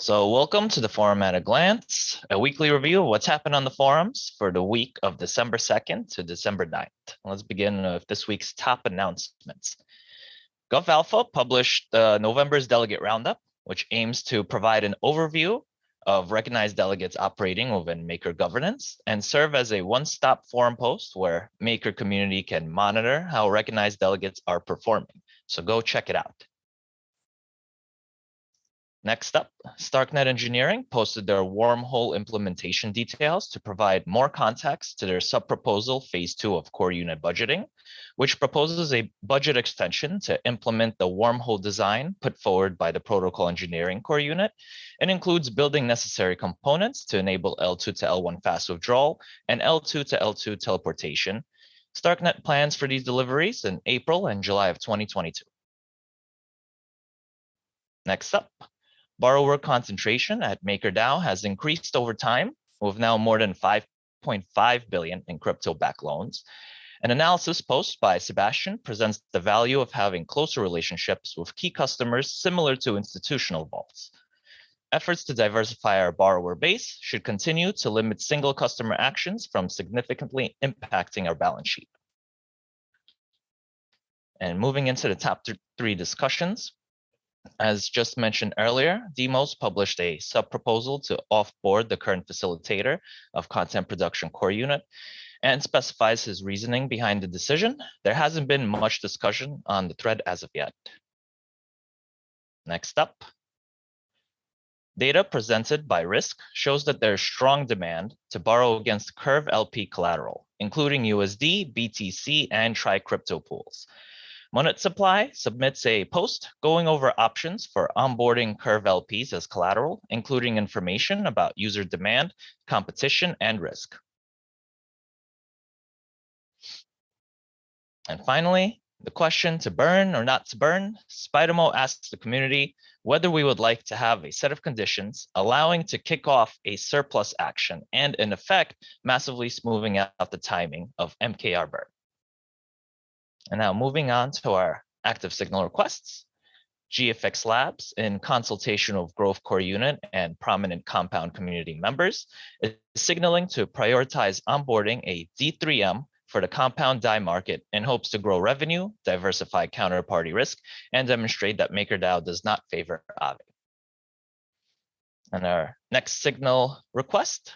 So welcome to the Forum at a Glance, a weekly review of what's happened on the forums for the week of December 2nd to December 9th. Let's begin with this week's top announcements. GovAlpha published November's Delegate Roundup, which aims to provide an overview of recognized delegates operating within Maker governance and serve as a one-stop forum post where Maker community can monitor how recognized delegates are performing. So go check it out. Next up, StarkNet Engineering posted their wormhole implementation details to provide more context to their subproposal phase 2 of core unit budgeting, which proposes a budget extension to implement the wormhole design put forward by the protocol engineering core unit and includes building necessary components to enable L2 to L1 fast withdrawal and L2 to L2 teleportation. StarkNet plans for these deliveries in April and July of 2022. Next up, borrower concentration at MakerDAO has increased over time, with now more than 5.5 billion in crypto-backed loans. An analysis post by Sebastian presents the value of having closer relationships with key customers similar to institutional vaults. Efforts to diversify our borrower base should continue to limit single customer actions from significantly impacting our balance sheet. And moving into the top 3 discussions, as just mentioned earlier, Demos published a subproposal to offboard the current facilitator of content production core unit and specifies his reasoning behind the decision. There hasn't been much discussion on the thread as of yet. Next up, data presented by Risk shows that there's strong demand to borrow against Curve LP collateral, including USD, BTC, and Tri-Crypto pools. Monet Supply submits a post going over options for onboarding Curve LPs as collateral, including information about user demand, competition, and risk. And finally, the question to burn or not to burn, Spidermo asks the community whether we would like to have a set of conditions allowing to kick off a surplus action and in effect, massively smoothing out the timing of MKR burn. And now moving on to our active signal requests. GFX Labs, in consultation with Growth Core Unit and prominent compound community members, is signaling to prioritize onboarding a D3M for the compound DAI market in hopes to grow revenue, diversify counterparty risk, and demonstrate that MakerDAO does not favor Aave. And our next signal request,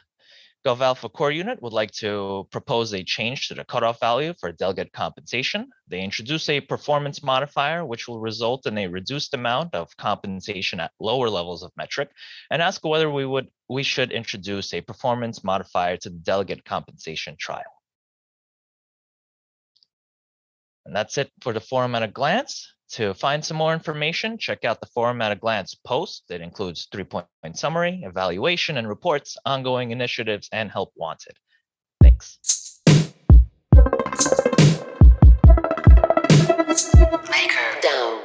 GovAlpha Core Unit would like to propose a change to the cutoff value for delegate compensation. They introduce a performance modifier, which will result in a reduced amount of compensation at lower levels of metric, and ask whether we should introduce a performance modifier to the delegate compensation trial. And that's it for the Forum at a Glance. To find some more information, check out the Forum at a Glance post. It includes 3-point summary, evaluation and reports, ongoing initiatives, and help wanted. Thanks. MakerDAO.